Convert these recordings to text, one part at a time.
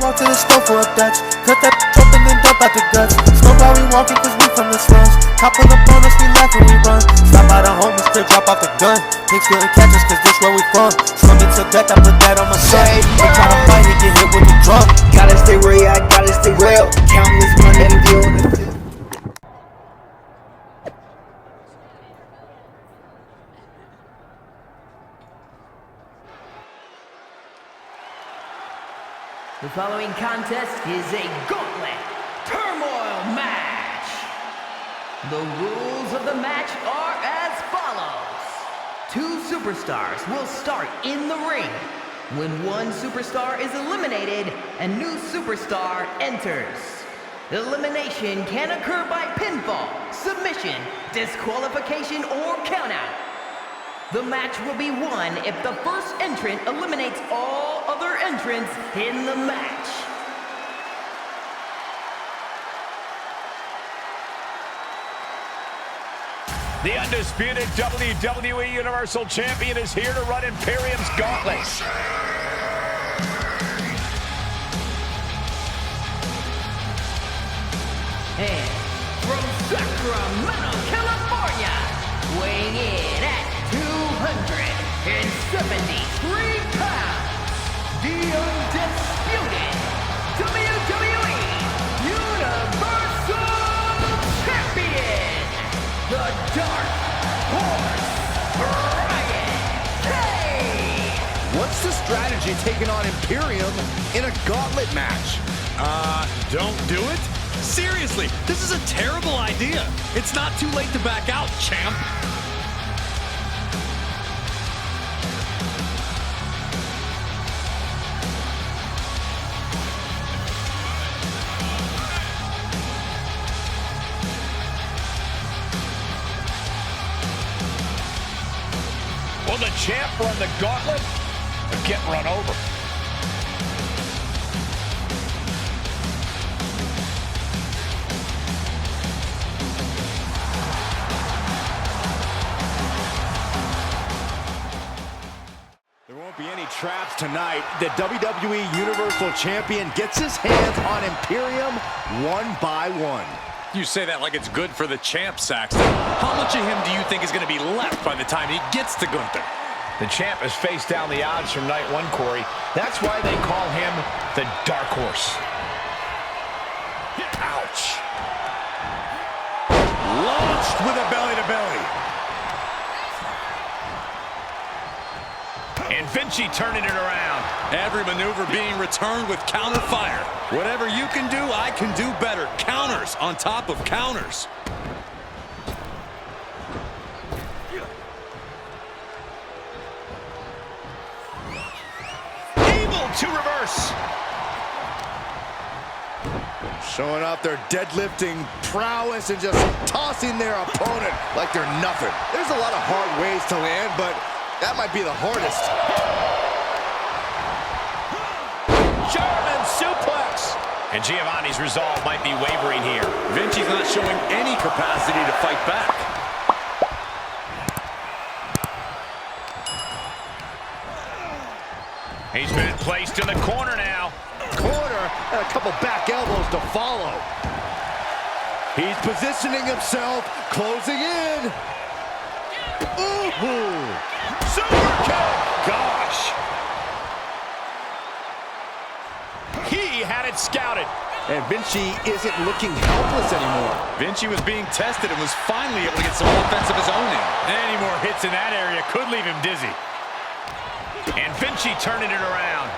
walk to the store for a Dutch. Cut that open and dump out the guts. Smoke while we walking cause we from the slums. Cop pull up on us, we laugh and we run. Stop by the homies, clear drop off the gun. Pigs couldn't catch us cause this where we from. Swim me to death, I put that on my son. They try to fight, he get hit with the drum. Gotta stay real, I gotta stay real. Counting this money and doing it. The following contest is a Gauntlet Turmoil match. The rules of the match are as follows. 2 superstars will start in the ring. When one superstar is eliminated, a new superstar enters. Elimination can occur by pinfall, submission, disqualification, or countout. The match will be won if the first entrant eliminates all other entrants in the match. The Undisputed WWE Universal Champion is here to run Imperium's Gauntlet. And from Sacramento, California, weighing in at 273 pounds, the Undisputed WWE Universal Champion, the Dark Horse, Brian Cage. What's the strategy taking on Imperium in a gauntlet match? Don't do it? Seriously, this is a terrible idea. It's not too late to back out, champ. Will the champ run the gauntlet or get run over? There won't be any traps tonight. The WWE Universal Champion gets his hands on Imperium one by one. You say that like it's good for the champ, Saxton. How much of him do you think is going to be left by the time he gets to Gunther? The champ has faced down the odds from night 1, Corey. That's why they call him the Dark Horse. Ouch. Launched with a belly-to-belly. And Vinci turning it around. Every maneuver being returned with counter fire. Whatever you can do, I can do better. Counters on top of counters. Able to reverse. Showing off their deadlifting prowess and just tossing their opponent like they're nothing. There's a lot of hard ways to land, but that might be the hardest. German suplex. And Giovanni's resolve might be wavering here. Vinci's not showing any capacity to fight back. He's been placed in the corner now. Corner and a couple back elbows to follow. He's positioning himself, closing in. Ooh! Super kick. Gosh. He had it scouted. And Vinci isn't looking helpless anymore. Vinci was being tested and was finally able to get some offense of his own in. Any more hits in that area could leave him dizzy. And Vinci turning it around.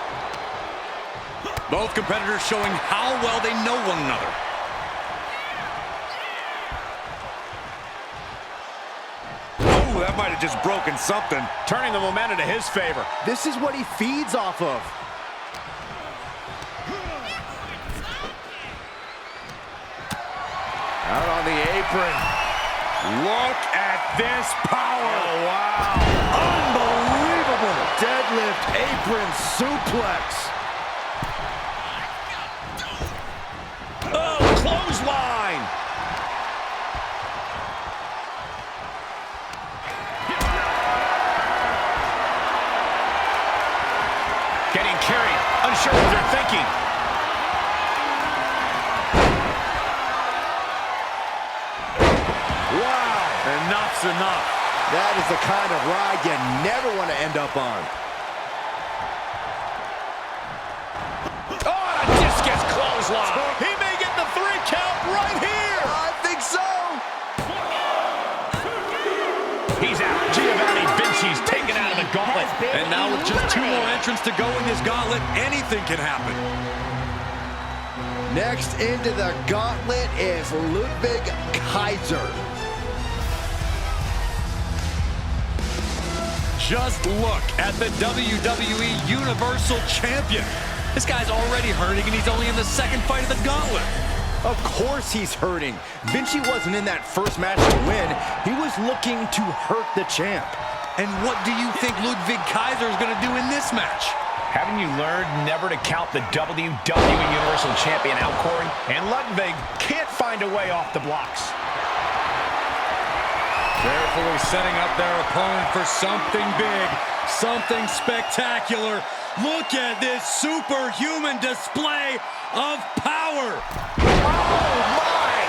Both competitors showing how well they know one another. Oh, that might have just broken something. Turning the momentum to his favor. This is what he feeds off of. Out on the apron. Look at this power. Oh, wow. Unbelievable. Deadlift apron suplex. Oh, clothesline. Getting carried. Unsure what they're thinking. enough. That is the kind of ride you never want to end up on. Oh, and a discus clothesline. He may get the 3 count right here. I think so. He's out. Giovanni Vinci's taken out of the gauntlet. And now with just 2 more entrants to go in this gauntlet, anything can happen. Next into the gauntlet is Ludwig Kaiser. Just look at the WWE Universal Champion. This guy's already hurting, and he's only in the 2nd fight of the gauntlet. Of course he's hurting. Vinci wasn't in that first match to win. He was looking to hurt the champ. And what do you think Ludwig Kaiser is going to do in this match? Haven't you learned never to count the WWE Universal Champion out, Corey? And Ludwig can't find a way off the blocks. Carefully setting up their opponent for something big, something spectacular. Look at this superhuman display of power. Oh my!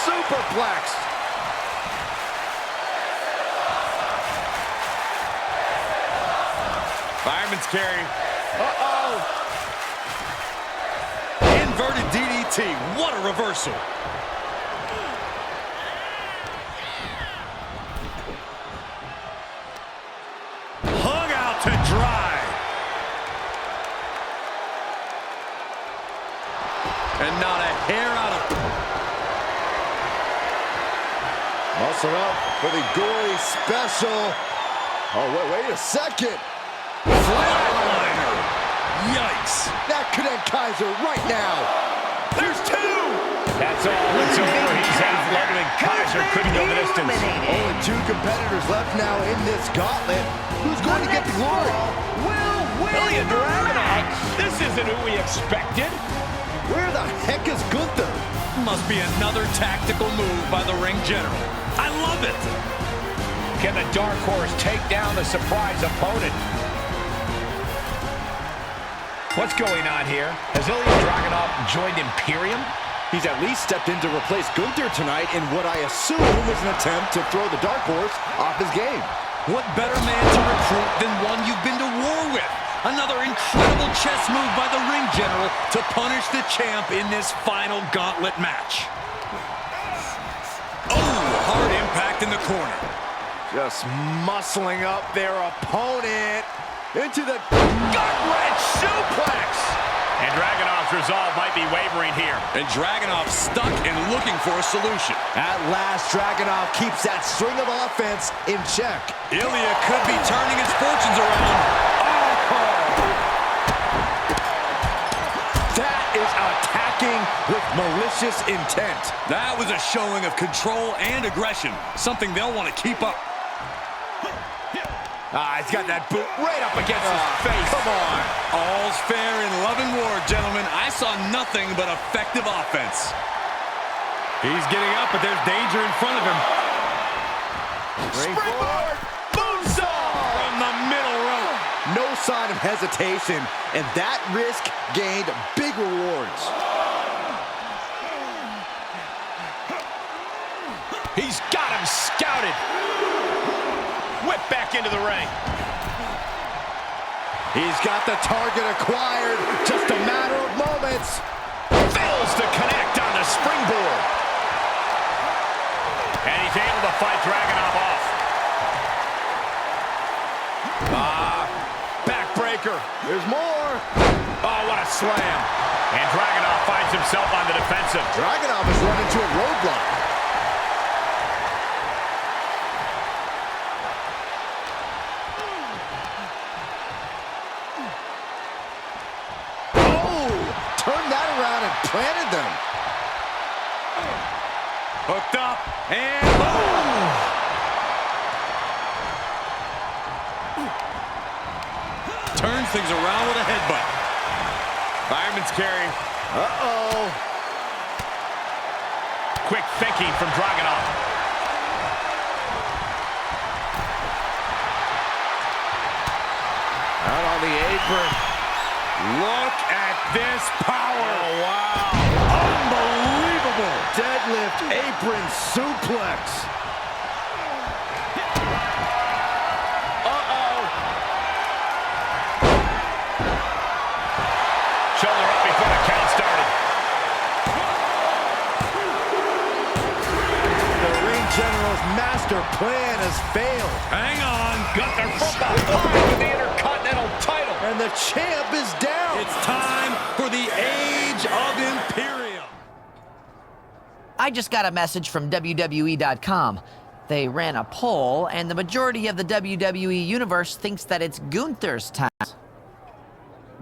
Superplex. Fireman's carry. Uh-oh. Inverted DDT. What a reversal. Hung out to dry. And not a hair out of... Muscle up for the gory special. Oh, wait a second. Flatliner. Yikes. That could end Kaiser right now. There's 2. That's all. It's over. He's out. Ludwig Kaiser couldn't go the distance. Only 2 competitors left now in this gauntlet. Who's going to get the glory? Ilya Dragunov. This isn't who we expected. Where the heck is Gunther? Must be another tactical move by the ring general. I love it. Can the Dark Horse take down the surprise opponent? What's going on here? Has Ilya Dragunov joined Imperium? He's at least stepped in to replace Gunther tonight in what I assume was an attempt to throw the Dark Horse off his game. What better man to recruit than one you've been to war with? Another incredible chess move by the ring general to punish the champ in this final gauntlet match. Oh, hard impact in the corner. Just muscling up their opponent into the Gut-wrench suplex! And Dragunov's resolve might be wavering here. And Dragunov stuck and looking for a solution. At last, Dragunov keeps that string of offense in check. Ilya could be turning his fortunes around. That is attacking with malicious intent. That was a showing of control and aggression, something they'll want to keep up. He's got that boot right up against his face. Come on. All's fair in love and war, gentlemen. I saw nothing but effective offense. He's getting up, but there's danger in front of him. Springboard! Moonsault from the middle rope. No sign of hesitation, and that risk gained big rewards. He's got him scouted. Whip back into the ring. He's got the target acquired. Just a matter of moments. Fails to connect on the springboard. And he's able to fight Dragunov off. Backbreaker. There's more. Oh, what a slam. And Dragunov finds himself on the defensive. Dragunov has run into a roadblock. Turned that around and planted them. Hooked up, and boom! Turns things around with a headbutt. Fireman's carry. Uh-oh. Quick thinking from Dragunov. Out on the apron. Look at this power. Oh, wow. Unbelievable. Deadlift apron suplex. sinister plan has failed. Hang on. Gunther from behind with the Intercontinental title. And the champ is down. It's time for the Age of Imperium. I just got a message from WWE.com. They ran a poll, and the majority of the WWE Universe thinks that it's Gunther's time.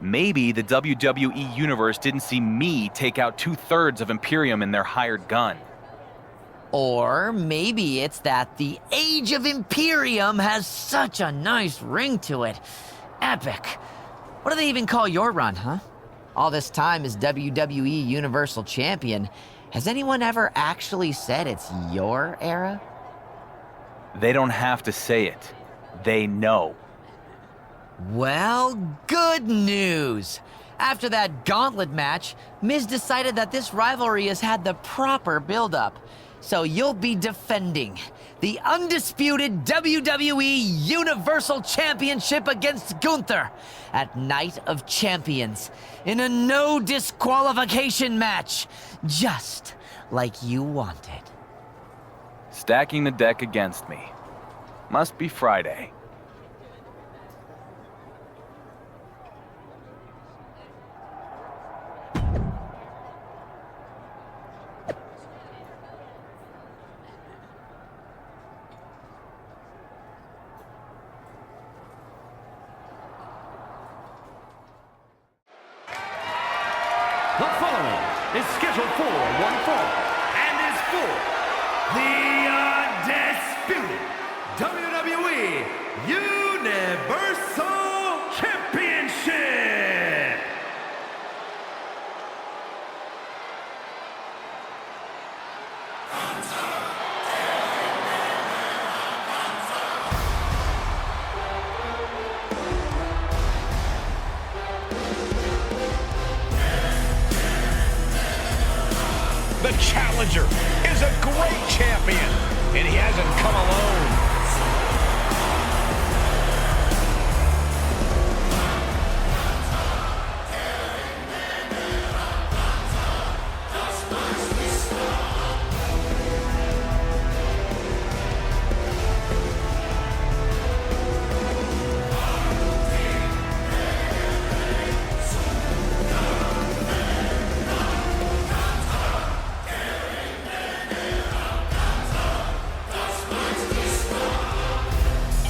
Maybe the WWE Universe didn't see me take out 2/3 of Imperium in their hired gun. Or maybe it's that the Age of Imperium has such a nice ring to it. Epic. What do they even call your run, huh? All this time as WWE Universal Champion, has anyone ever actually said it's your era? They don't have to say it. They know. Well, good news. After that Gauntlet match, Miz decided that this rivalry has had the proper build-up. So you'll be defending the undisputed WWE Universal Championship against Gunther at Night of Champions in a no disqualification match, just like you wanted. Stacking the deck against me. Must be Friday. The following is scheduled for one fall and is for the Undisputed WWE Universal Championship. The challenger is a great champion, and he hasn't come alone.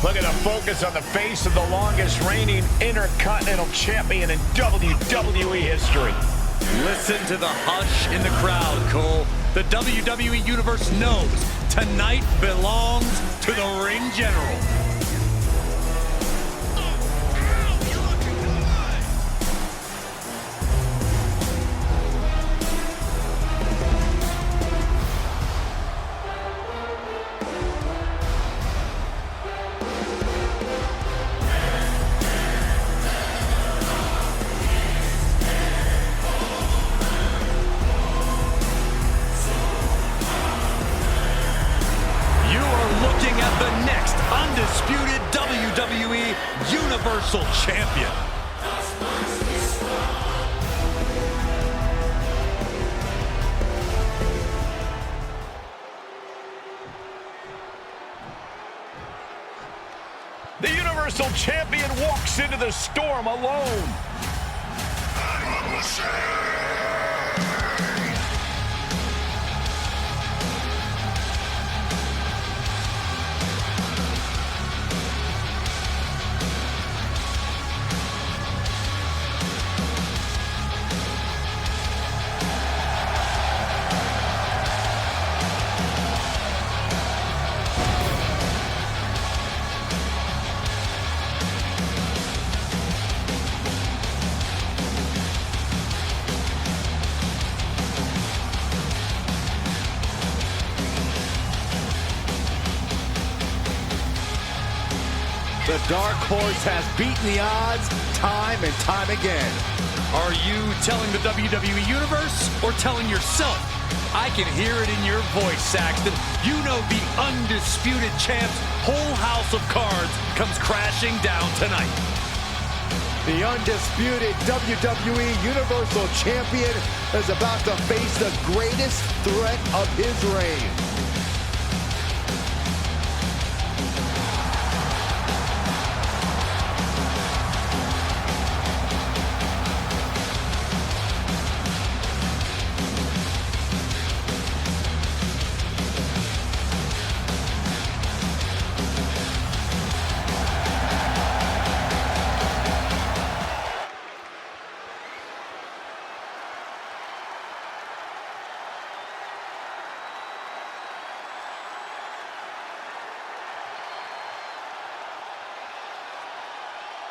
Look at the focus on the face of the longest reigning Intercontinental Champion in WWE history. Listen to the hush in the crowd, Cole. The WWE Universe knows tonight belongs to the Ring General. The next undisputed WWE Universal Champion. The Universal Champion walks into the storm alone. The Dark Horse has beaten the odds time and time again. Are you telling the WWE Universe or telling yourself? I can hear it in your voice, Saxton. You know the undisputed champ's whole house of cards comes crashing down tonight. The undisputed WWE Universal Champion is about to face the greatest threat of his reign.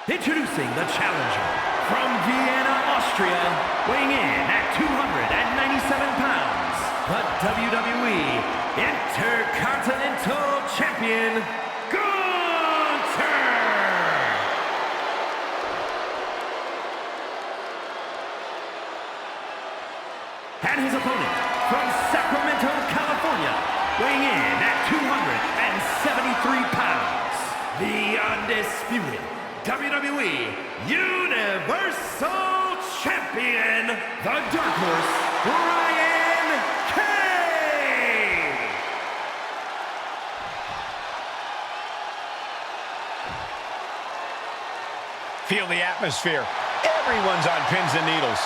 Introducing the challenger from Vienna, Austria, weighing in at 297 pounds, the WWE Intercontinental Champion, Gunther! And his opponent from Sacramento, California, weighing in at 273 pounds, the undisputed WWE Universal Champion, the Dark Horse, Brian Cage! Feel the atmosphere. Everyone's on pins and needles.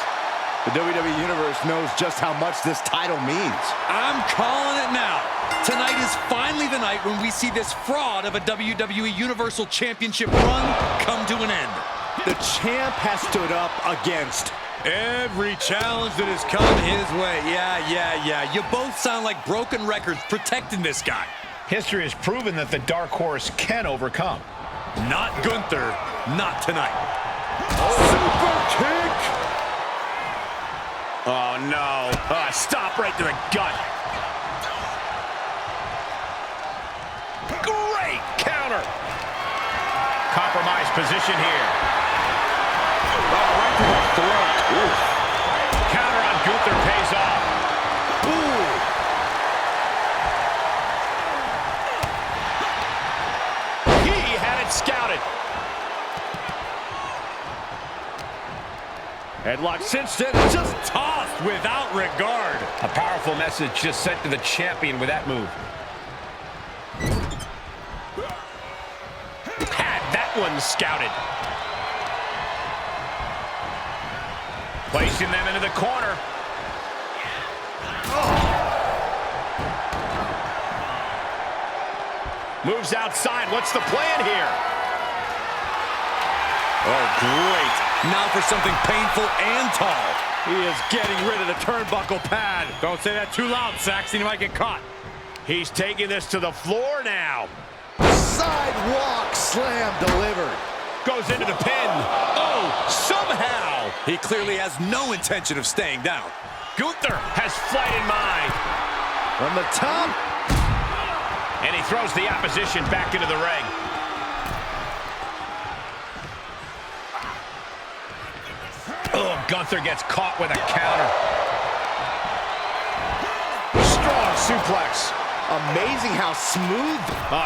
The WWE Universe knows just how much this title means. I'm calling it now. Tonight is finally the night when we see this fraud of a WWE Universal Championship run come to an end. The champ has stood up against every challenge that has come his way. Yeah. You both sound like broken records protecting this guy. History has proven that the Dark Horse can overcome. Not Gunther, not tonight. super kick. Oh, no. Stop right to the gut. Great counter. Compromised position here. Oh, right to the throat. Oof. Counter on Gunther pays off. Ooh. He had it scouted. Headlock cinched in, just tossed without regard. A powerful message just sent to the champion with that move. Had that one scouted. Placing them into the corner. Moves outside. What's the plan here? Oh, great. Now for something painful and tall. He is getting rid of the turnbuckle pad. Don't say that too loud, Saxon. You might get caught. He's taking this to the floor now. Sidewalk slam delivered. Goes into the pin. Oh, somehow. He clearly has no intention of staying down. Gunther has flight in mind. From the top. And he throws the opposition back into the ring. Oh, Gunther gets caught with a counter. Strong suplex. Amazing how smooth.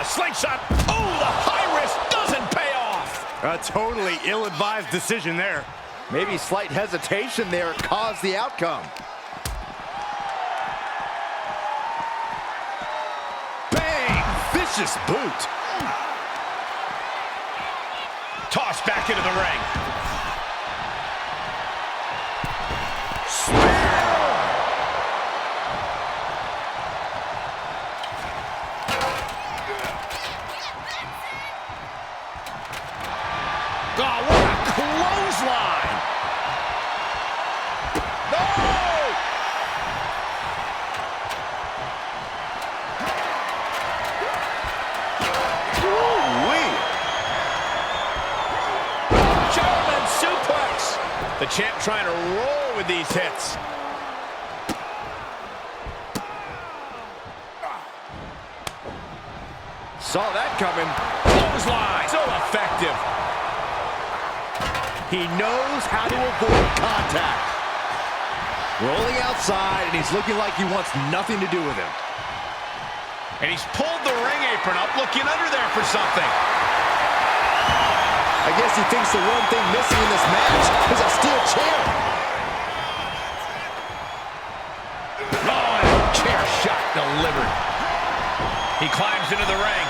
Slingshot. Oh, the high risk doesn't pay off. A totally ill-advised decision there. Maybe slight hesitation there caused the outcome. Bang! Vicious boot. Tossed back into the ring. Oh, what a clothesline! No! Woo-wee. German suplex! The champ trying to roll with these hits. Saw that coming. Clothesline! So effective. He knows how to avoid contact. Rolling outside, and he's looking like he wants nothing to do with him. And he's pulled the ring apron up, looking under there for something. I guess he thinks the one thing missing in this match is a steel chair. Oh, and a chair shot delivered. He climbs into the ring.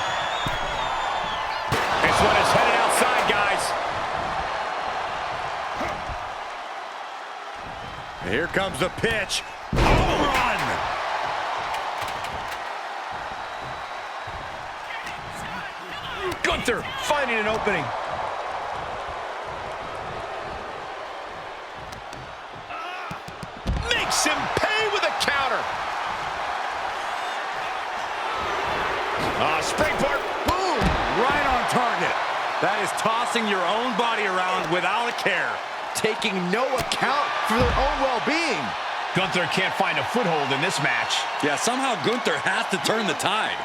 This one is headed outside, guys. Here comes the pitch. Home run! Gunther finding an opening. Makes him pay with a counter. Springboard. Boom! Right on target. That is tossing your own body around without a care. Taking no account for their own well-being. Gunther can't find a foothold in this match. Yeah, somehow Gunther has to turn the tide.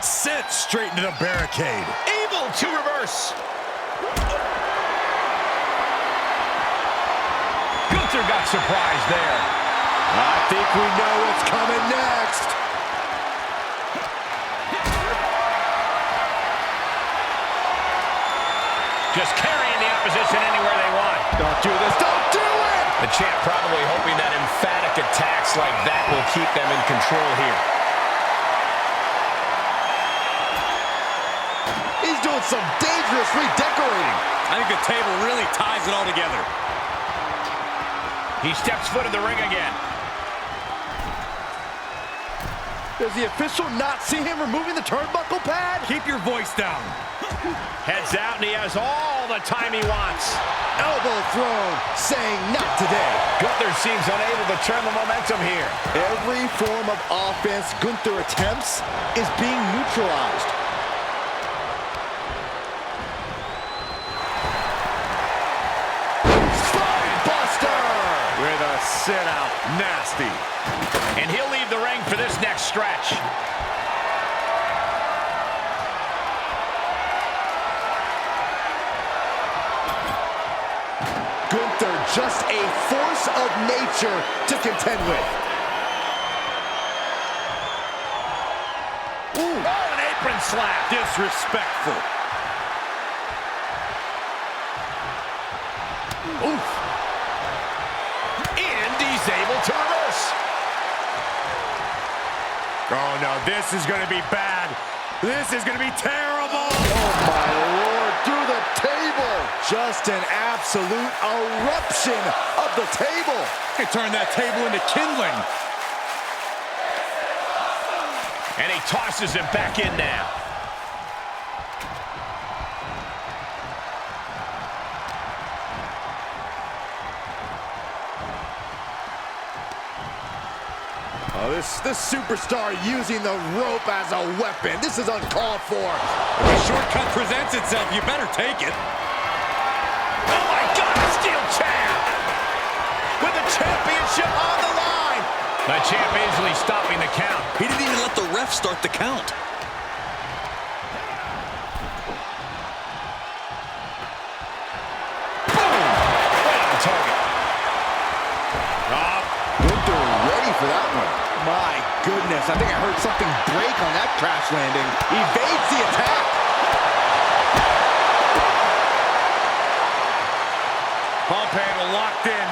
Sits straight into the barricade. Able to reverse. Gunther got surprised there. I think we know what's coming next. Just carrying the opposition anywhere they want. Don't do this. Don't do it! The champ probably hoping that emphatic attacks like that will keep them in control here. He's doing some dangerous redecorating. I think the table really ties it all together. He steps foot in the ring again. Does the official not see him removing the turnbuckle pad? Keep your voice down. Heads out, and he has all the time he wants. Elbow thrown, saying not today. Gunther seems unable to turn the momentum here. Every form of offense Gunther attempts is being neutralized. Spinebuster! With a sit-out. Nasty. And he'll leave the ring for this next stretch. Gunther, just a force of nature to contend with. Ooh. Oh, an apron slap. Disrespectful. Oof. And he's able to reverse. Oh, no, this is going to be bad. This is going to be terrible. Oh, my Lord, through the table. Just an absolute eruption of the table. He turned that table into kindling. And he tosses him back in now. Oh, this superstar using the rope as a weapon. This is uncalled for. If a shortcut presents itself, you better take it. Oh my God, a steel chair! With the championship on the line! The champ easily stopping the count. He didn't even let the ref start the count. Boom! Right on target. Gunther ready for that one. My goodness, I think I heard something break on that crash landing. Evades the attack. Pump handle locked in.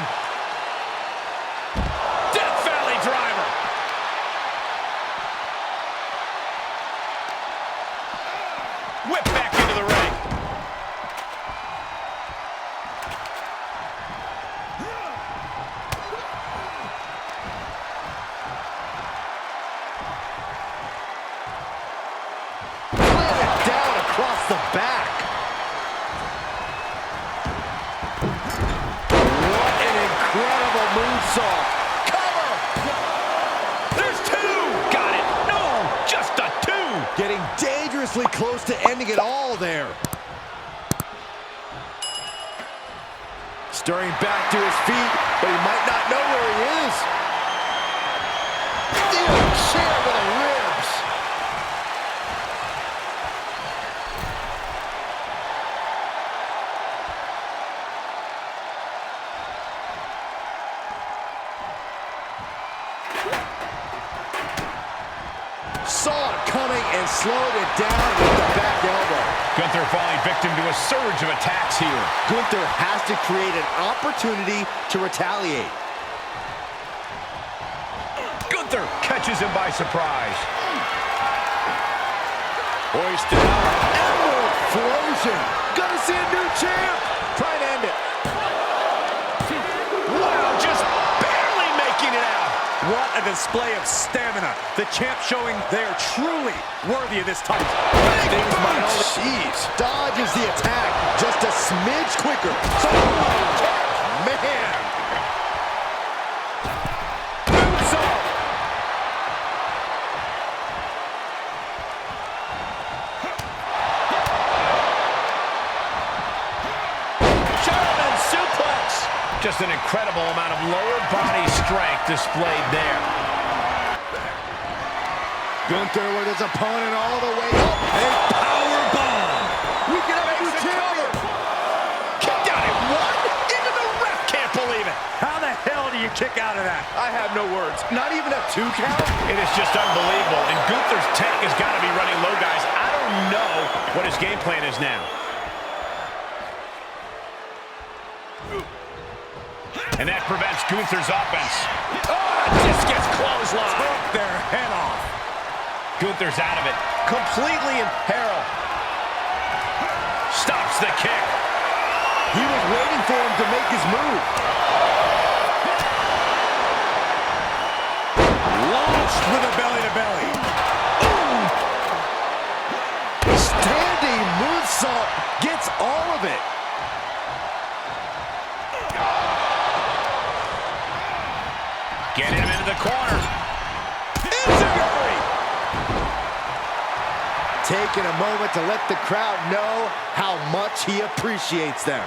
Death Valley driver. Whip back into the ring. Planted down across the back. What an incredible moonsault. Cover! There's two. Got it. No, just a two. Getting dangerously close to ending it all there. Stirring back to his feet, but he might not know where he is. Steel chair to the ribs. Saw it coming and slowed it down with the back elbow. Gunther falling victim to a surge of attacks here. Gunther has to create an opportunity to retaliate. Gunther catches him by surprise. Hoisted up. Emerald explosion. Gonna see a new champ. Try and end it. Wow, just barely making it out. What a display of stamina. The champ showing they are truly worthy of this title. Things might all jeez. Dodges the attack just a smidge quicker. Man. Moonsault. just an incredible amount of lower body strength displayed there. Gunther with his opponent all the way up. A power bomb. We can have a new champion. Kicked out at one. Even the ref can't believe it. How the hell do you kick out of that? I have no words. Not even a 2 count? It is just unbelievable. And Gunther's tank has got to be running low, guys. I don't know what his game plan is now. And that prevents Gunther's offense. Oh, just gets clothesline. Took their head off. Gunther's out of it. Completely in peril. Stops the kick. He was waiting for him to make his move. Launched with a belly-to-belly. Standing moonsault gets all of it. Get him into the corner. Taking a moment to let the crowd know how much he appreciates them.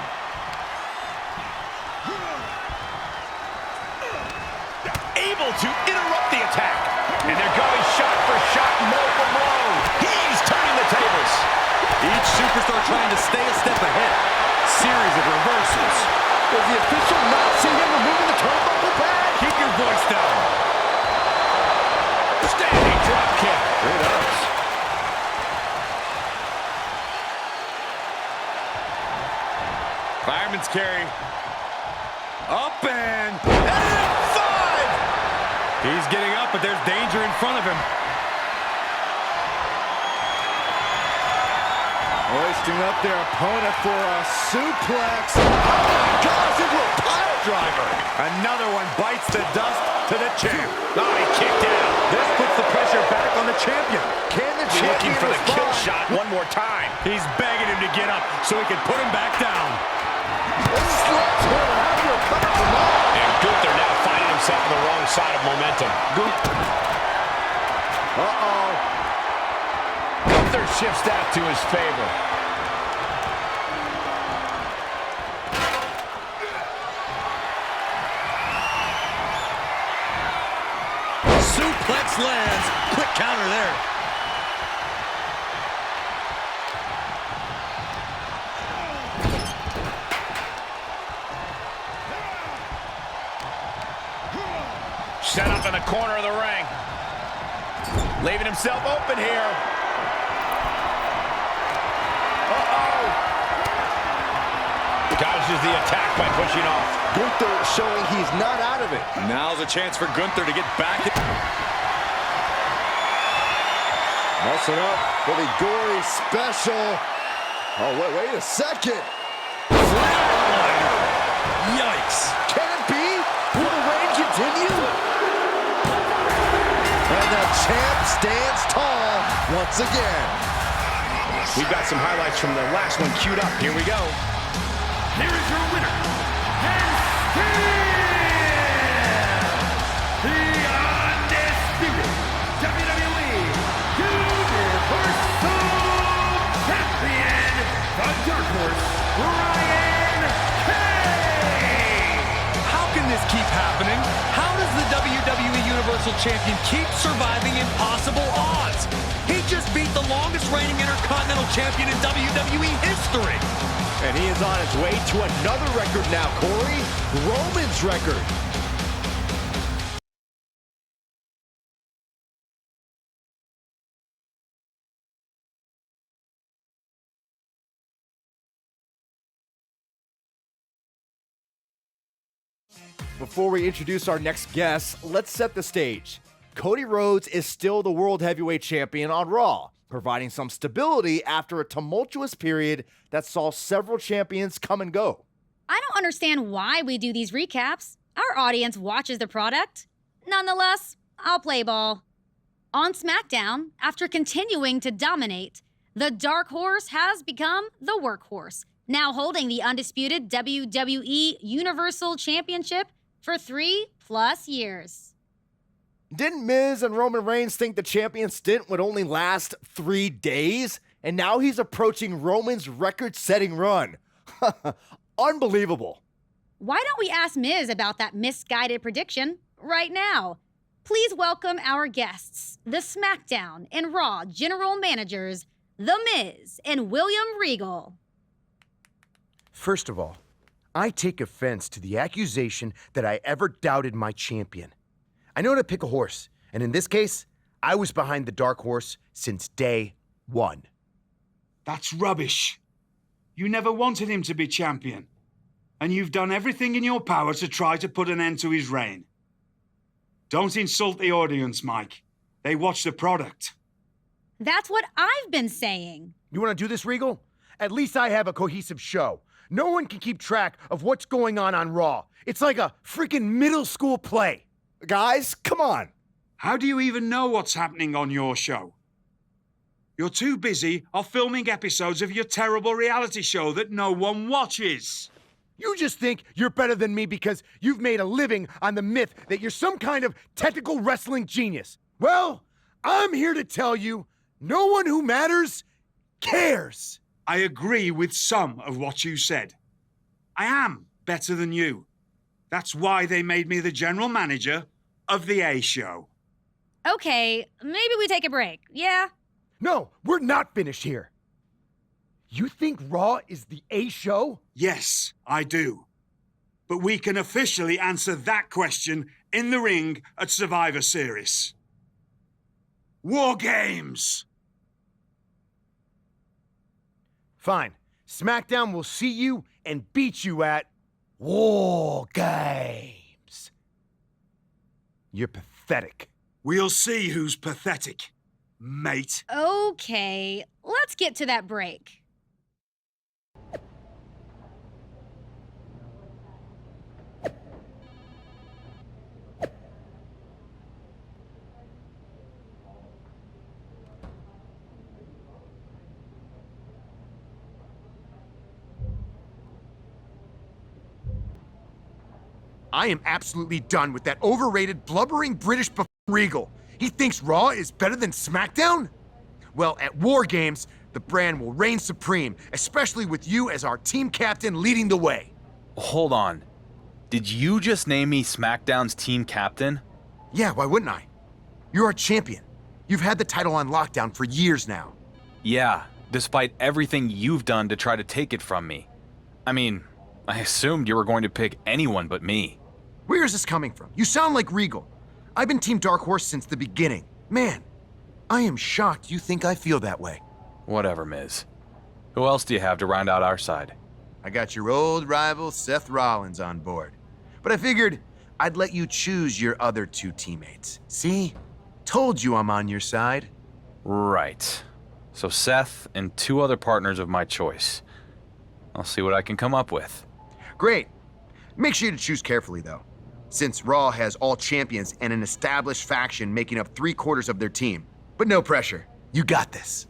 Able to interrupt the attack. And they're going shot for shot, blow for blow. He's turning the tables. Each superstar trying to stay a step ahead. Series of reversals. Does the official not see him removing the turnbuckle pad? Keep your voice down. Standing drop kick. It hurts. Fireman's carry. Up and 5! He's getting up, but there's danger in front of him. Hoisting up their opponent for a suplex. Oh my gosh, into a pile driver. Another one bites the dust to the champ. Oh, he kicked out. This puts the pressure back on the champion. Can the Looking champion for the respond? kill shot one more time. He's begging him to get up so he can put him back down. Sledgehammer, how do you recover from that? And Gunther now finding himself on the wrong side of momentum. Uh-oh. Gunther shifts that to his favor. Suplex lands. Quick counter there. Set up in the corner of the ring. Leaving himself open here. Uh-oh. Dodges the attack by pushing off. Gunther showing he's not out of it. Now's a chance for Gunther to get back. Messing up for the gory special. Oh, wait a second. Flatliner. Yikes. Can it be? Will the reign continue? And the champ stands tall once again. We've got some highlights from the last one queued up. Here we go. Here is your winner, and still the undisputed WWE Universal Champion, the Dark Horse, Brian Cage. How can this keep happening? How does the WWE Universal Champion keep surviving impossible odds? He just beat the longest reigning Intercontinental Champion in WWE history. And he is on his way to another record now, Corey. Roman's record. Before we introduce our next guest, let's set the stage. Cody Rhodes is still the World Heavyweight Champion on Raw, providing some stability after a tumultuous period that saw several champions come and go. I don't understand why we do these recaps. Our audience watches the product. Nonetheless, I'll play ball. On SmackDown, after continuing to dominate, the Dark Horse has become the Workhorse, now holding the undisputed WWE Universal Championship for 3+ years. Didn't Miz and Roman Reigns think the champion stint would only last 3 days? And now he's approaching Roman's record-setting run. Unbelievable. Why don't we ask Miz about that misguided prediction right now? Please welcome our guests, the SmackDown and Raw General Managers, The Miz and William Regal. First of all, I take offense to the accusation that I ever doubted my champion. I know to pick a horse, and in this case, I was behind the dark horse since day one. That's rubbish. You never wanted him to be champion, and you've done everything in your power to try to put an end to his reign. Don't insult the audience, Mike. They watch the product. That's what I've been saying. You want to do this, Regal? At least I have a cohesive show. No one can keep track of what's going on Raw. It's like a freaking middle school play. Guys, come on. How do you even know what's happening on your show? You're too busy off filming episodes of your terrible reality show that no one watches. You just think you're better than me because you've made a living on the myth that you're some kind of technical wrestling genius. Well, I'm here to tell you, no one who matters cares. I agree with some of what you said. I am better than you. That's why they made me the general manager of the A Show. Okay, maybe we take a break, yeah? No, we're not finished here. You think Raw is the A Show? Yes, I do. But we can officially answer that question in the ring at Survivor Series. War Games! Fine. SmackDown will see you and beat you at War Games. You're pathetic. We'll see who's pathetic, mate. Okay, let's get to that break. I am absolutely done with that overrated, blubbering British Regal. He thinks Raw is better than SmackDown? Well, at War Games, the brand will reign supreme, especially with you as our team captain leading the way. Hold on. Did you just name me SmackDown's team captain? Yeah, why wouldn't I? You're our champion. You've had the title on lockdown for years now. Yeah, despite everything you've done to try to take it from me. I mean, I assumed you were going to pick anyone but me. Where is this coming from? You sound like Regal. I've been Team Dark Horse since the beginning. Man, I am shocked you think I feel that way. Whatever, Miz. Who else do you have to round out our side? I got your old rival Seth Rollins on board. But I figured I'd let you choose your other two teammates. See? Told you I'm on your side. Right. So Seth and two other partners of my choice. I'll see what I can come up with. Great. Make sure to choose carefully, though. Since Raw has all champions and an established faction making up 3/4 of their team. But no pressure. You got this.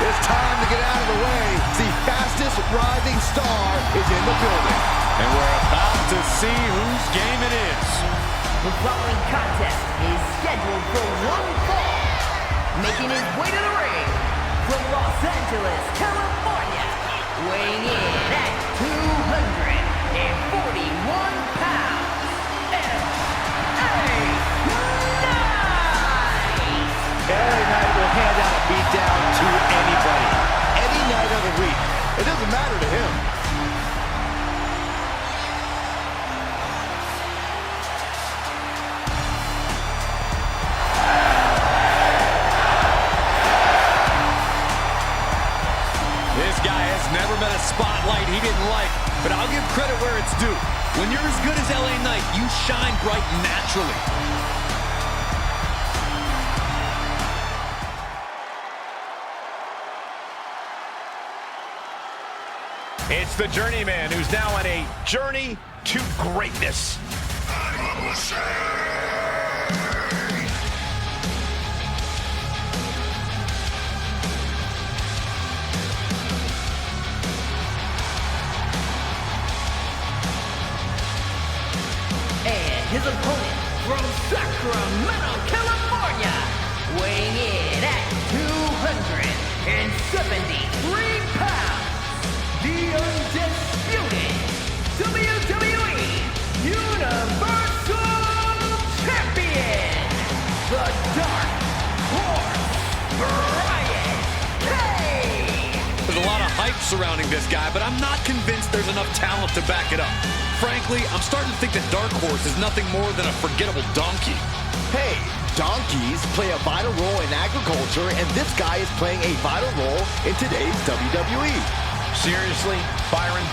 It's time to get out of the way. The fastest rising star is in the building. And we're about to see whose game it is. The following contest is scheduled for one fall. Making his way to the ring from Los Angeles, California, weighing in at 241 pounds, LA Knight will hand out a beatdown to anybody, any night of the week. It doesn't matter to him. When you're as good as LA Knight, you shine bright naturally. It's the Journeyman who's now on a journey to greatness. And his opponent from Sacramento, California, weighing in at 273 pounds, the Undisputed WWE Universal Champion, the Dark Horse, Brian Cage. There's a lot of hype surrounding this guy, but I'm not convinced there's enough talent to back it up. Frankly, I'm starting to think that Dark Horse is nothing more than a forgettable donkey. Hey, donkeys play a vital role in agriculture, and this guy is playing a vital role in today's WWE. Seriously, Byron?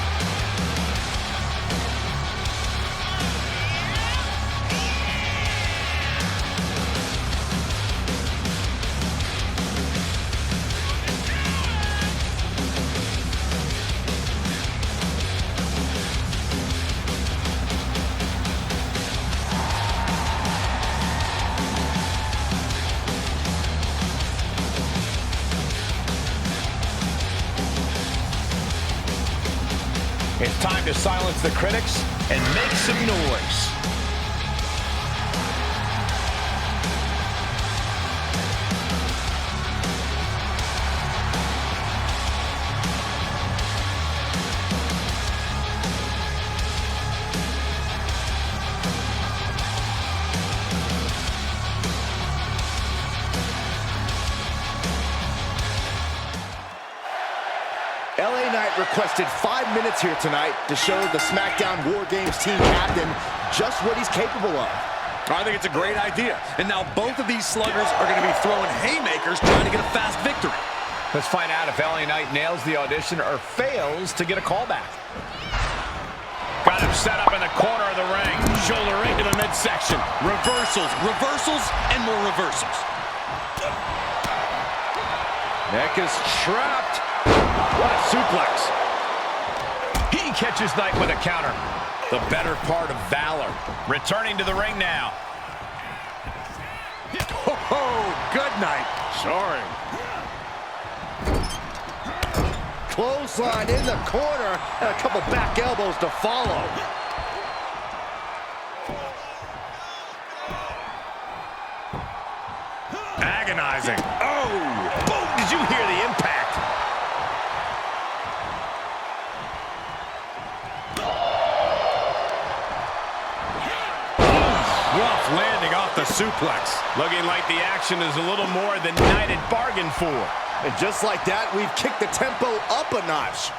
It's time to silence the critics and make some noise. LA Knight requested 5 minutes here tonight to show the SmackDown War Games team captain just what he's capable of. I think it's a great idea. And now both of these sluggers are going to be throwing haymakers trying to get a fast victory. Let's find out if LA Knight nails the audition or fails to get a callback. Got him set up in the corner of the ring. Shoulder into the midsection. Reversals, reversals, and more reversals. Neck is trapped. What a suplex. He catches Knight with a counter. The better part of valor. Returning to the ring now. Oh, good night. Sorry. Clothesline in the corner and a couple back elbows to follow. Agonizing. Oh! Boom! Did you hear the impact? Rough landing off the suplex. Looking like the action is a little more than Knight had bargained for. And just like that, we've kicked the tempo up a notch.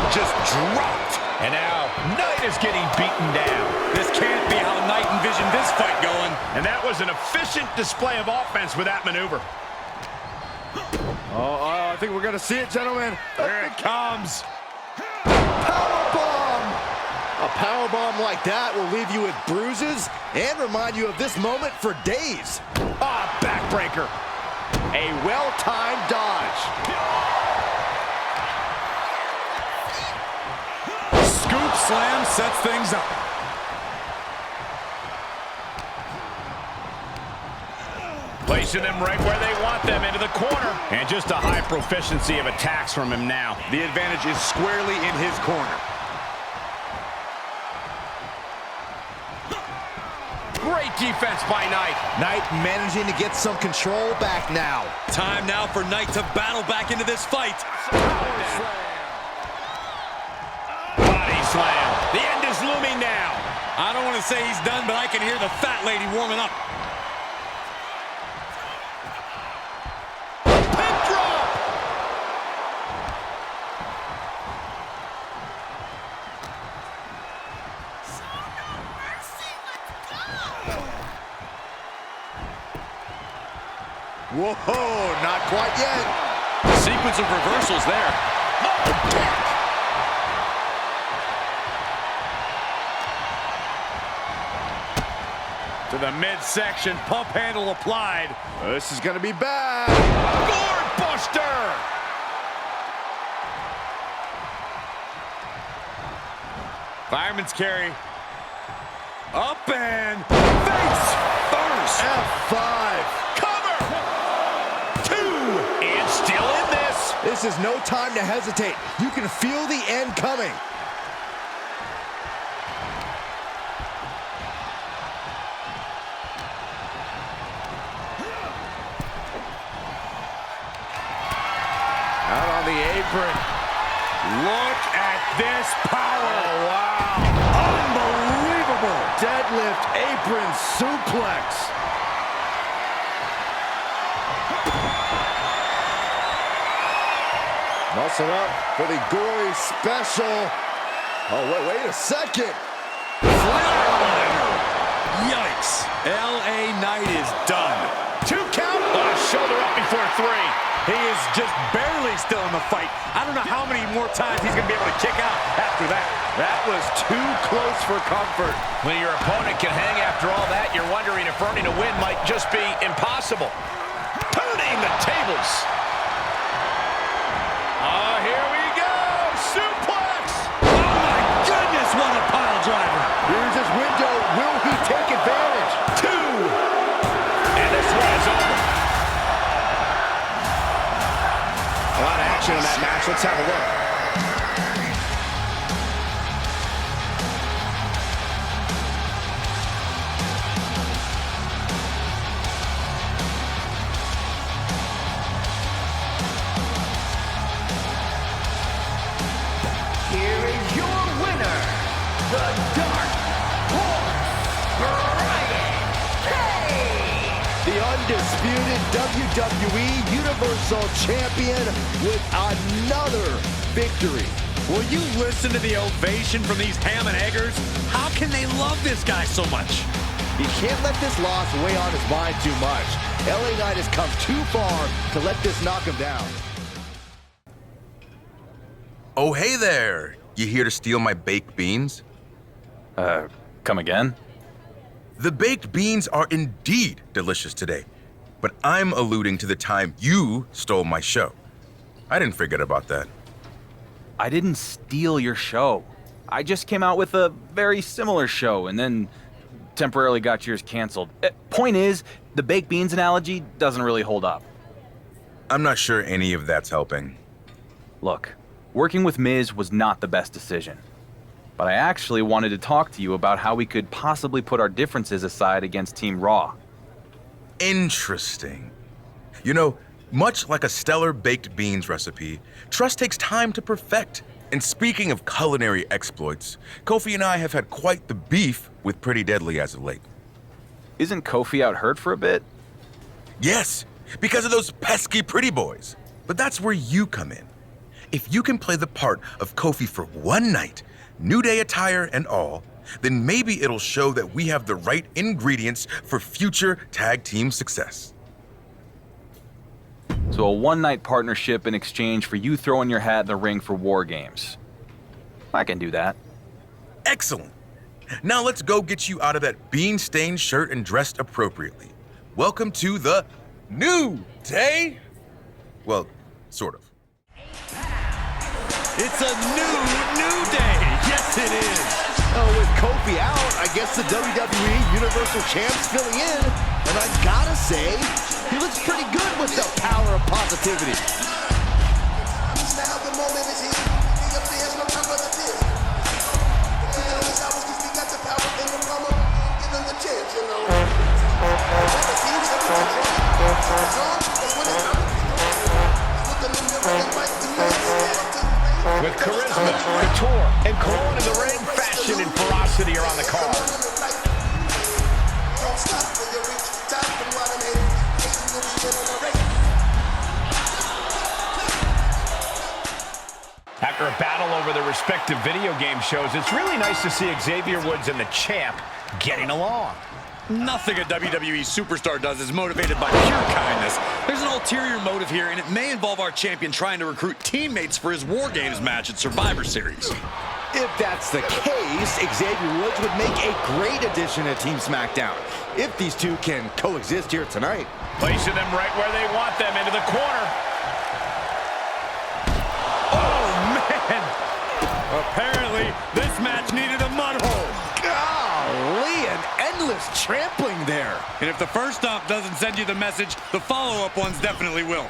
Just dropped. And now Knight is getting beaten down. This can't be how Knight envisioned this fight going. And that was an efficient display of offense with that maneuver. Oh, I think we're going to see it, gentlemen. Here it comes. Powerbomb! A powerbomb like that will leave you with bruises and remind you of this moment for days. Ah, backbreaker. A well-timed dodge. Scoop slam sets things up. Placing them right where they want them, into the corner. And just a high proficiency of attacks from him now. The advantage is squarely in his corner. Great defense by Knight. Knight managing to get some control back now. Time now for Knight to battle back into this fight. Body slam. The end is looming now. I don't want to say he's done, but I can hear the fat lady warming up. Pin drop. Whoa, not quite yet. Sequence of reversals there. Oh, To the midsection, pump handle applied. This is going to be bad. Gourd buster! Fireman's carry. Up and face first. F5. Cover! 2. And still in this. This is no time to hesitate. You can feel the end coming. Out on the apron. Look at this power. Oh, wow. Unbelievable. Deadlift apron suplex. Muscle up for the gory special. Oh, wait a second. Yikes. LA Knight is done. 2 count. Shoulder up before 3. He is just barely still in the fight. I don't know how many more times he's going to be able to kick out after that. That was too close for comfort. When your opponent can hang after all that, you're wondering if earning a win might just be impossible. Turning the tables. Oh, here we go. Suplex. Oh, my goodness, what a pile driver. Here's his window. Will he take advantage? 2. And this one is over. A lot of action in that match. Let's have a look. Here is your winner, the Dark Horse, Brian Cage. The undisputed WWE Universal Champion with another victory. Will you listen to the ovation from these ham and eggers? How can they love this guy so much? He can't let this loss weigh on his mind too much. LA Knight has come too far to let this knock him down. Oh, hey there. You here to steal my baked beans? Come again? The baked beans are indeed delicious today, but I'm alluding to the time you stole my show. I didn't forget about that. I didn't steal your show. I just came out with a very similar show and then temporarily got yours canceled. Point is, the baked beans analogy doesn't really hold up. I'm not sure any of that's helping. Look, working with Miz was not the best decision. But I actually wanted to talk to you about how we could possibly put our differences aside against Team Raw. Interesting. You know, much like a stellar baked beans recipe, trust takes time to perfect. And speaking of culinary exploits, Kofi and I have had quite the beef with Pretty Deadly as of late. Isn't Kofi out hurt for a bit? Yes, because of those pesky pretty boys. But that's where you come in. If you can play the part of Kofi for one night, New Day attire and all, then maybe it'll show that we have the right ingredients for future tag team success. So a one-night partnership in exchange for you throwing your hat in the ring for War Games. I can do that. Excellent. Now let's go get you out of that bean-stained shirt and dressed appropriately. Welcome to the New Day. Well, sort of. It's a new day. Yes, it is. Oh, with Kofi out, I guess the WWE Universal Champ's filling in. And I gotta say, he looks pretty good with the power of positivity. With charisma, couture, and cologne in the ring, fashion and ferocity are on the card. After a battle over their respective video game shows, it's really nice to see Xavier Woods and the Champ getting along. Nothing a WWE superstar does is motivated by pure kindness. There's an ulterior motive here, and it may involve our champion trying to recruit teammates for his War Games match at Survivor Series. If that's the case, Xavier Woods would make a great addition to Team SmackDown. If these two can coexist here tonight. Placing them right where they want them, into the corner. Oh, man! Apparently, this match needed a mud hole. Golly, an endless trampling there. And if the first stomp doesn't send you the message, the follow-up ones definitely will.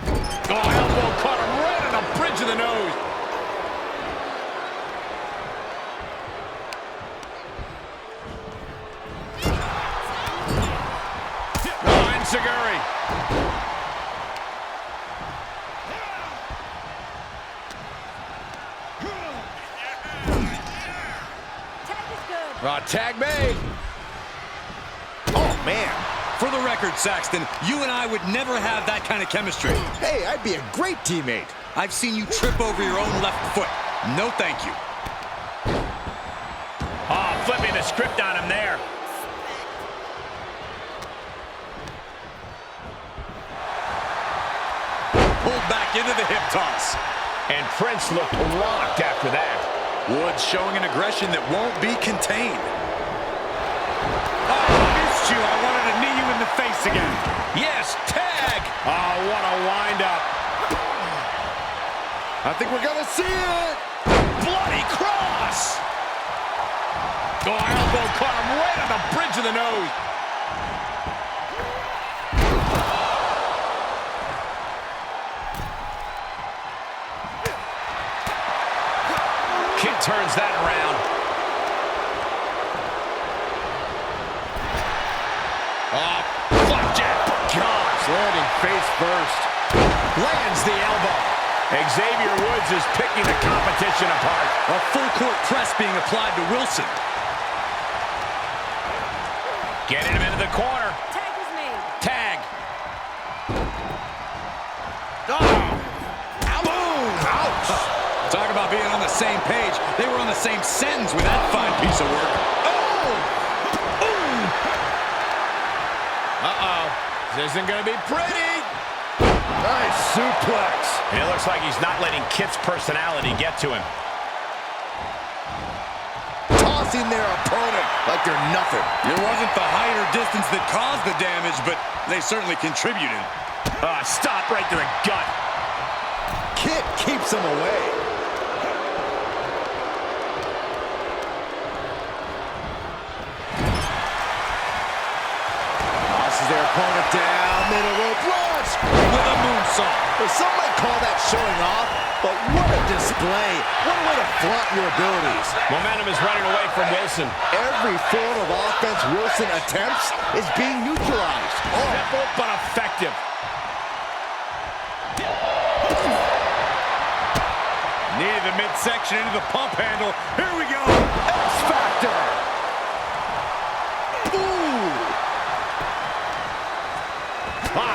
Oh, elbow caught him right on the bridge of the nose. Enziguri. Tag made. Oh, man. For the record, Saxton, you and I would never have that kind of chemistry. Hey, I'd be a great teammate. I've seen you trip over your own left foot. No thank you. Oh, flipping the script on him there. Pulled back into the hip toss. And Prince looked locked after that. Woods showing an aggression that won't be contained. Oh, I missed you. I wanted to knee you in the face again. Yes, tag. Oh, what a wind-up. I think we're going to see it. Bloody cross. Oh, elbow caught him right on the bridge of the nose. Kid turns that around. Oh, flapjack. Gosh, landing face first. Lands the elbow. Xavier Woods is picking the competition apart. A full court press being applied to Wilson. Getting him into the corner. Tag was made. Tag. Talk about being on the same page. They were on the same sentence with that fine piece of work. Uh-oh. This isn't going to be pretty. Nice suplex. And it looks like he's not letting Kit's personality get to him. Tossing their opponent like they're nothing. It wasn't the height or distance that caused the damage, but they certainly contributed. Stop right to the gut. Kit keeps him away. Their opponent down, middle rope launch With a moonsault. Well, some might call that showing off, but what a display. What a way to flaunt your abilities. Momentum is running away from Wilson. Every form of offense Wilson attempts is being neutralized. Simple but effective. Needed the midsection into the pump handle. Here we go. X-Factor.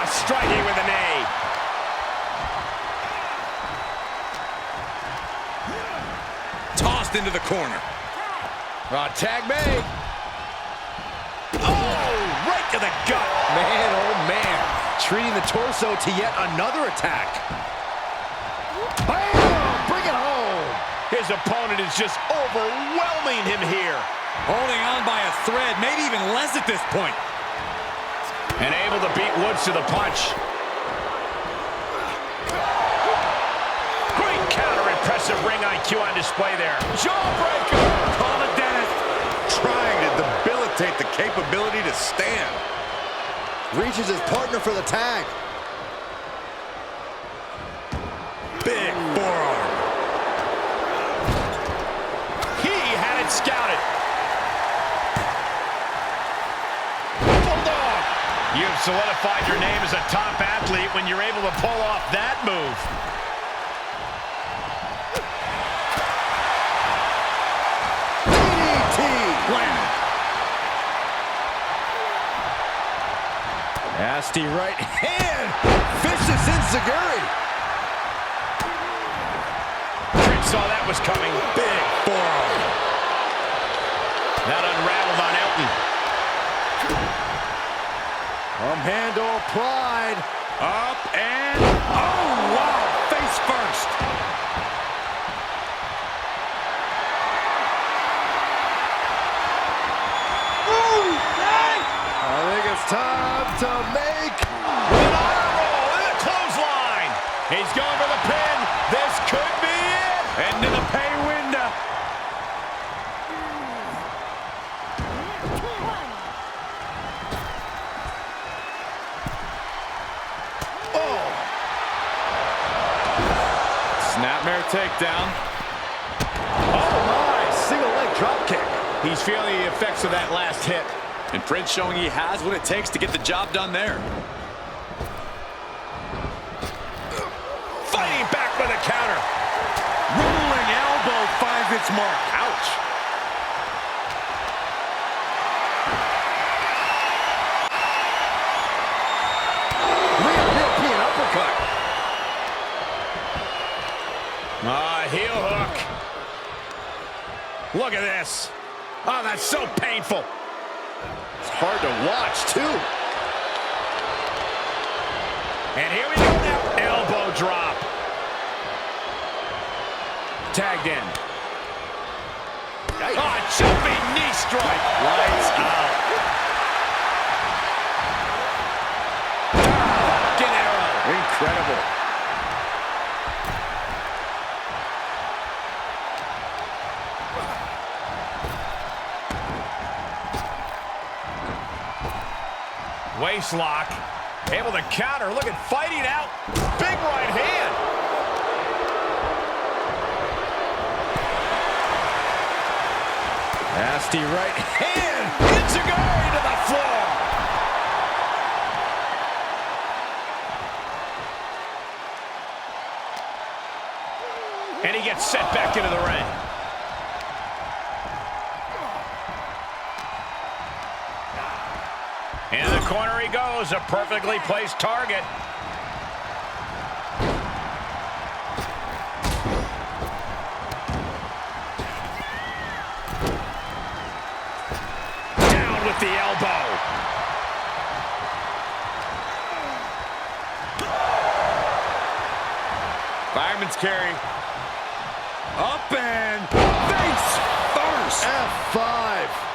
Striking with a knee. Tossed into the corner. Tag made. Oh, right to the gut. Man, oh man. Treating the torso to yet another attack. Bam! Bring it home. His opponent is just overwhelming him here. Holding on by a thread, maybe even less at this point. And able to beat Woods to the punch. Great counter, impressive ring IQ on display there. Jawbreaker! Call the dentist. Trying to debilitate the capability to stand. Reaches his partner for the tag. Big forearm. He had it scouted. You've solidified your name as a top athlete when you're able to pull off that move. DDT! Landed. Nasty right hand. Vicious Enziguri. Prince saw that was coming. Big forearm. That unraveled on Elton. Handle applied. Up and... Oh, wow! Face first. I think it's time to make an arm roll in a clothesline. He's going for the pin. This could be it. Into the pay window. Oh. Snapmare takedown. Oh my, single leg drop kick. He's feeling the effects of that last hit. And Prince showing he has what it takes to get the job done there. Fighting back with a counter. Rolling elbow finds its mark. Ouch. Real European uppercut. Heel hook. Look at this. Oh, that's so painful. It's hard to watch, too. And here we go now. Elbow drop. Tagged in. Oh, jumping knee strike. Lights out. Fucking arrow. Incredible. Waist lock. Able to counter. Look at fighting out. Big right hand. Nasty right hand. Enziguri to the floor. And he gets set back into the ring. Into the corner he goes, a perfectly placed target. Down with the elbow. Fireman's carry. Up and face first. F5.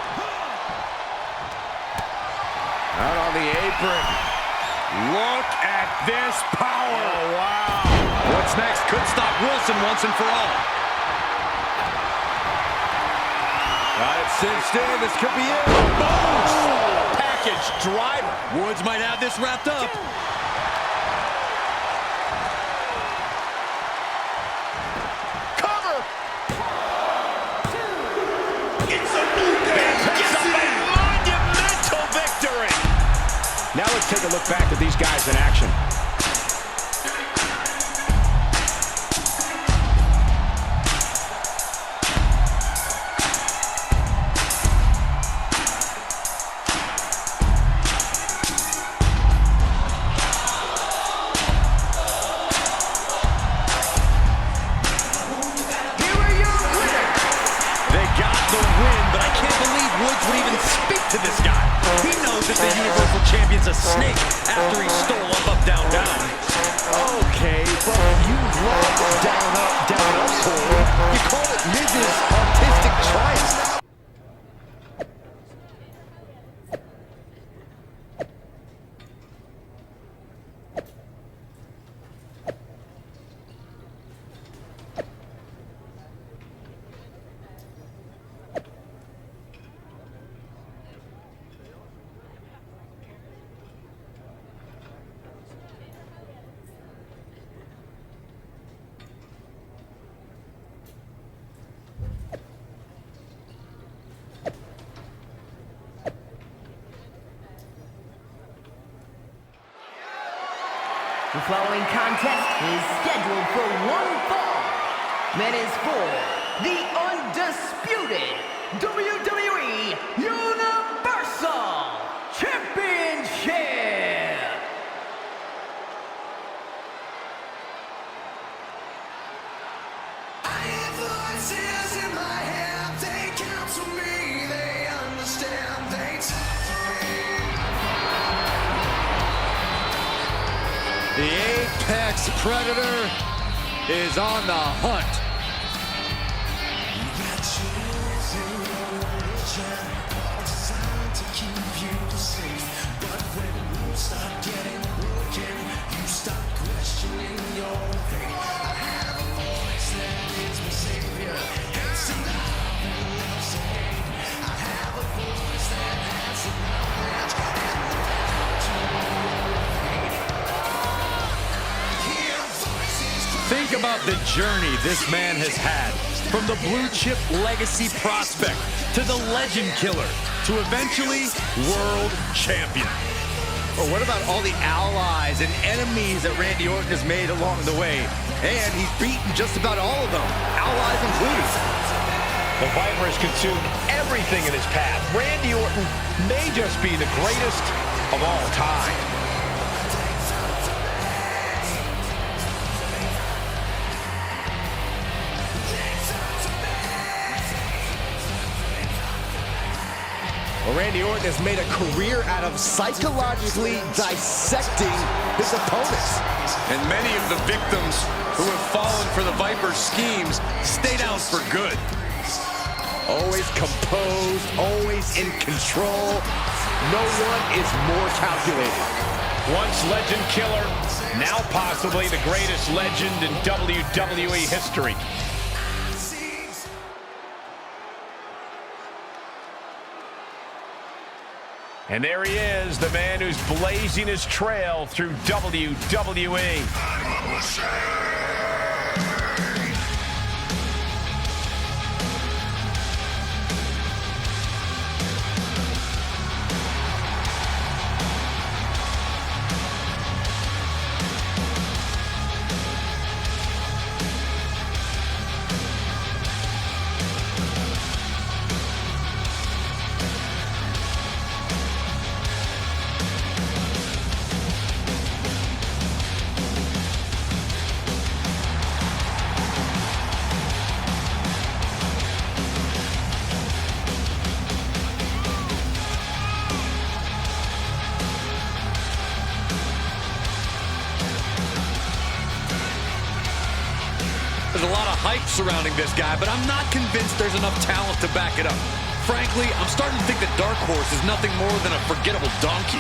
Out on the apron. Look at this power. Oh, wow. What's next? Could stop Wilson once and for all. Got it cinched in. This could be it. Boom! Package driver. Woods might have this wrapped up. Cover. It's a new day. Picks up a monumental victory. Now let's take a look back at these guys in action. To this guy. He knows that the Universal Champion's a snake after he stole up, down, down. Okay, but you love down, up, Cole. You call it Miz's artistic triumph. The following contest is scheduled for one fall. That is for the Undisputed WWE Universal Championship. I hear voices in my head, they counsel me, they understand, they talk to me. Apex Predator is on the hunt. Think about the journey this man has had. From the blue chip legacy prospect to the legend killer to eventually world champion. Or what about all the allies and enemies that Randy Orton has made along the way? And he's beaten just about all of them, allies included. The Viper has consumed everything in his path. Randy Orton may just be the greatest of all time. Well, Randy Orton has made a career out of psychologically dissecting his opponents. And many of the victims who have fallen for the Viper's schemes stayed out for good. Always composed, always in control. No one is more calculated. Once legend killer, now possibly the greatest legend in WWE history. And there he is, the man who's blazing his trail through WWE. There's a lot of hype surrounding this guy, but I'm not convinced there's enough talent to back it up. Frankly, I'm starting to think that Dark Horse is nothing more than a forgettable donkey.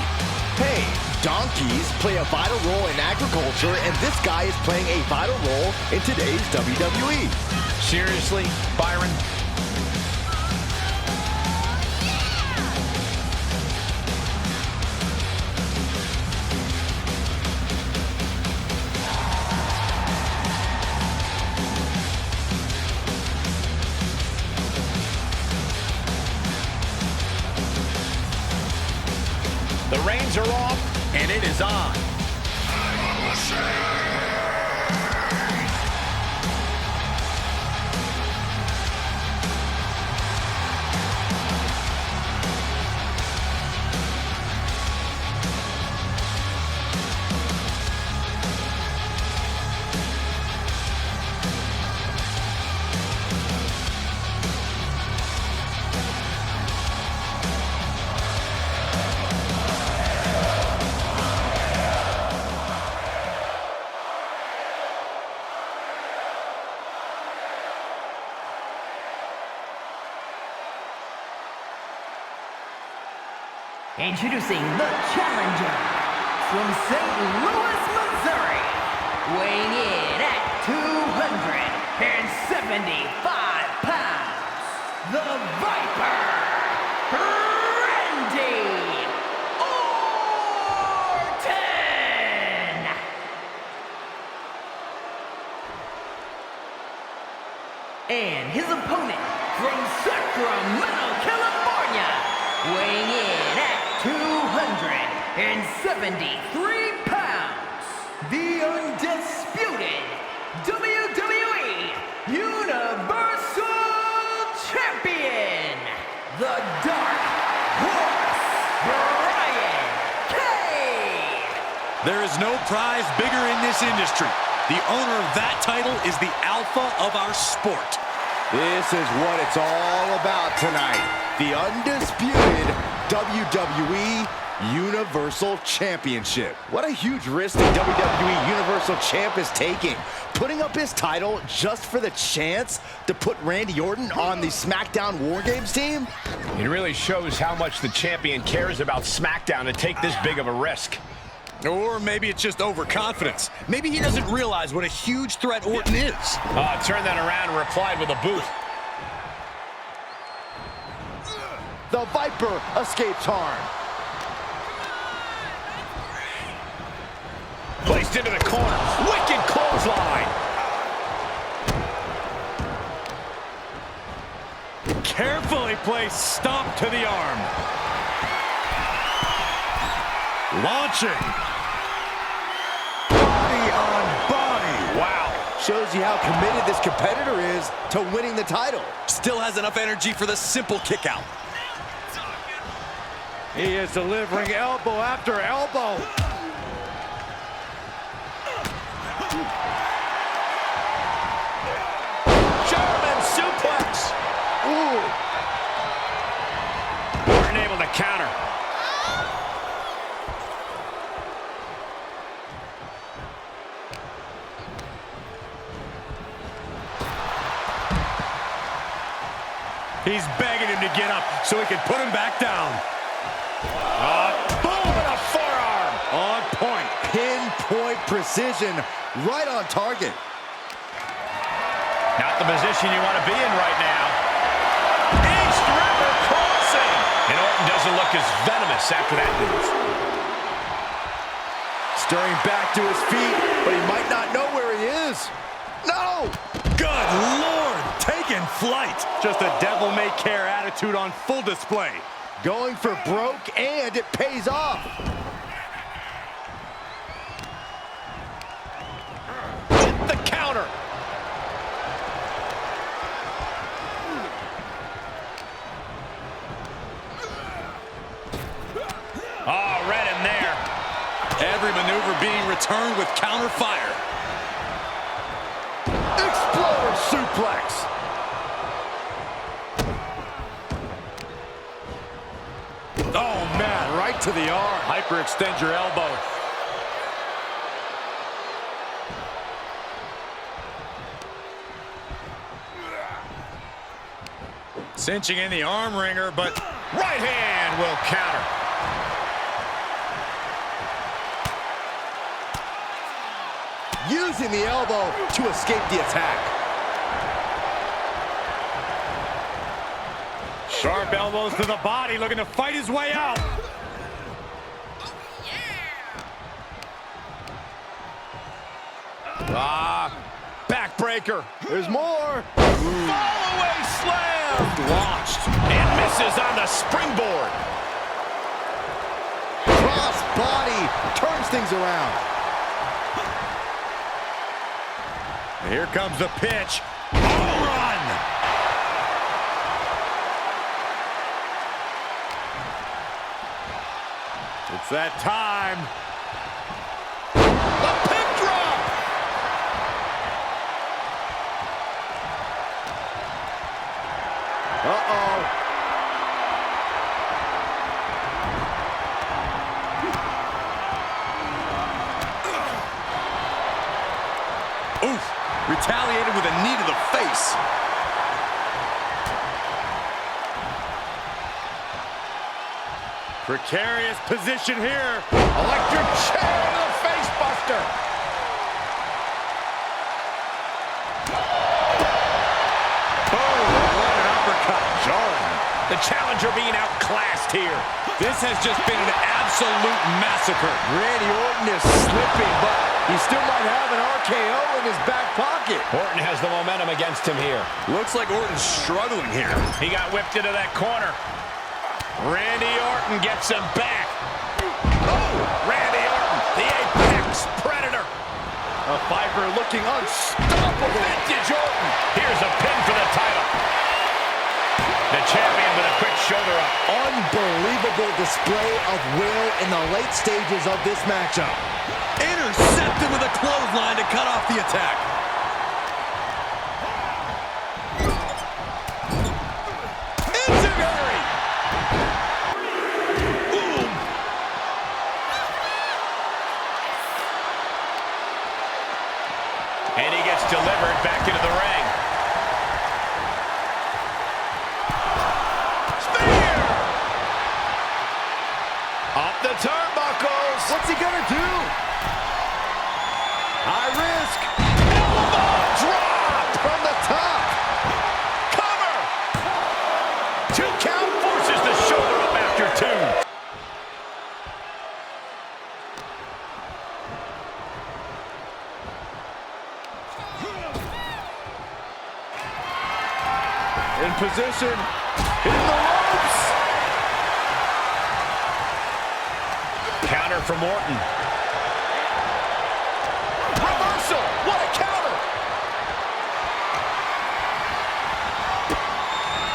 Hey, donkeys play a vital role in agriculture, and this guy is playing a vital role in today's WWE. Seriously, Byron? The reins are off, and it is on. Introducing the challenger from St. Louis, Missouri, weighing in at 275 pounds, the Viper, Randy Orton! And his opponent from Sacramento, California, weighing in at 273 pounds, the undisputed WWE Universal Champion, the Dark Horse, Brian Cage. There is no prize bigger in this industry. The owner of that title is the alpha of our sport. This is what it's all about tonight. The undisputed WWE Universal Championship. What a huge risk the WWE Universal Champ is taking. Putting up his title just for the chance to put Randy Orton on the SmackDown War Games team? It really shows how much the champion cares about SmackDown to take this big of a risk. Or maybe it's just overconfidence. Maybe he doesn't realize what a huge threat Orton is. Turned that around and replied with a boot. The Viper escapes harm. Placed into the corner. Wicked clothesline. Carefully placed stomp to the arm. Launching. Body on body. Wow. Shows you how committed this competitor is to winning the title. Still has enough energy for the simple kick out. He is delivering elbow after elbow. German suplex. Ooh. Orton able to counter. He's begging him to get up so he can put him back down. Boom and a forearm. On point. Pinpoint precision, right on target. Not the position you want to be in right now. East River crossing. And Orton doesn't look as venomous after that move. Stirring back to his feet, but he might not know where he is. No! Good Lord, taking flight. Just a devil-may-care attitude on full display. Going for broke, and it pays off. With the counter. Oh, right in there. Every maneuver being returned with counter fire. Exploder suplex. Oh, man, right to the arm. Hyperextend your elbow. Cinching in the arm wringer, but Right hand will counter. Using the elbow to escape the attack. sharp elbows to the body, looking to fight his way out. Backbreaker. There's more. Fall-away slam. Launched and misses on the springboard. Cross body turns things around. Here comes the pitch. Home run. It's that time. The pin drop. Uh-oh. Oof. Retaliated with a knee to the face. Precarious position here. Electric chair to the face buster. Boom, what an uppercut. Jordan, the challenger being outclassed here. This has just been an absolute massacre. Randy Orton is slipping, but he still might have an RKO in his back pocket. Orton has the momentum against him here. Looks like Orton's struggling here. He got whipped into that corner. Randy Orton gets him back. Oh, Randy Orton, the apex predator. A Viper looking unstoppable. Vintage Orton. Here's a pin for the title. The champion with a quick shoulder up. Unbelievable display of will in the late stages of this matchup. Intercepted with a clothesline to cut off the attack. What's he gonna do? High risk. Elbow drop from the top. Cover. 2 count, forces the shoulder up after 2. In position. Hitting the ropes. Counter from Orton. Reversal. What a counter.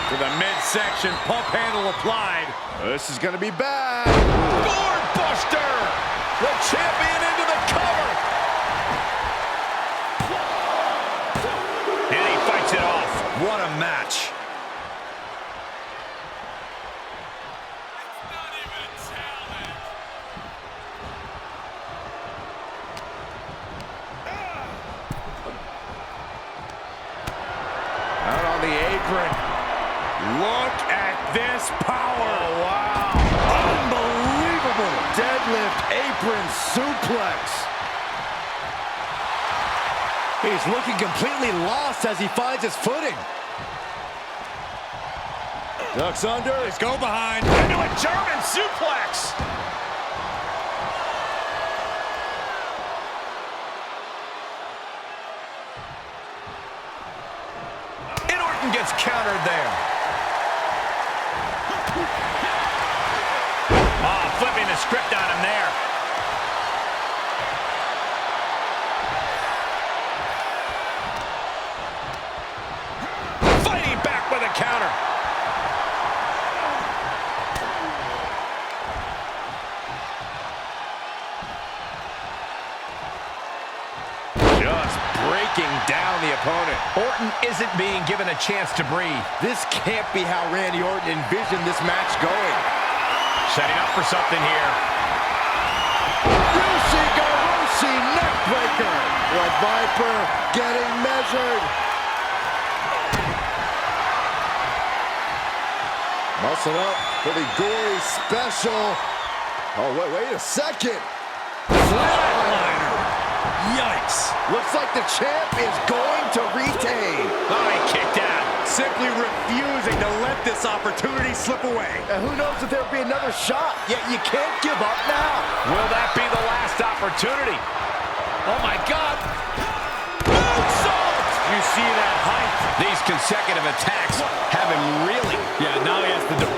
To the midsection, pump handle applied. This is going to be bad. Gourd Buster. The champion into the cover. And he fights it off. What a match. Out on the apron. Look at this power. Oh, wow. Unbelievable. Deadlift apron suplex. He's looking completely lost as he finds his footing. Ducks under. Let's go behind. Into a German suplex. And Orton gets countered there. Flipping the script on him there. Fighting back with a counter. Just breaking down the opponent. Orton isn't being given a chance to breathe. This can't be how Randy Orton envisioned this match going. Setting up for something here. Yushi neckbreaker. The Viper getting measured. Muscle up for the gory special. Oh, wait a second. Flatliner. Yikes. Looks like the champ is going to retain. Oh, he kicked out. Simply refusing to let this opportunity slip away. And who knows if there'll be another shot, yet you can't give up now. Will that be the last opportunity? Oh, my God. Moonsault! You see that height? These consecutive attacks have him reeling. Yeah, now he has to do.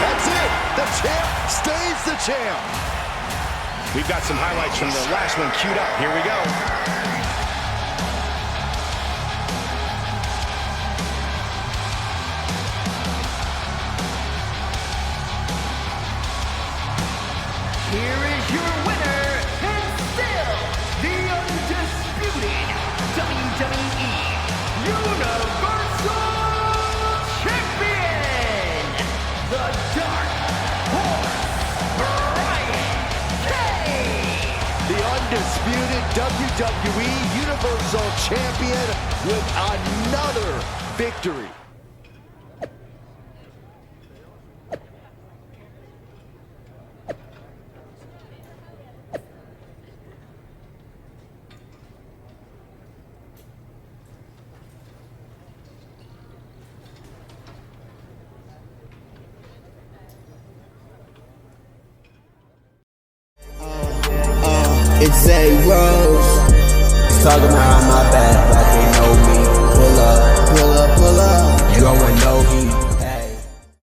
That's it. The champ stays the champ. We've got some highlights from the last one queued up. Here we go. Here is your winner, and still the undisputed WWE Universal Champion, the Dark Horse, Brian Cage. The undisputed WWE Universal Champion with another victory. It's a Rose. Talking behind my back like they know me. Pull up, pull up, pull up. You don't know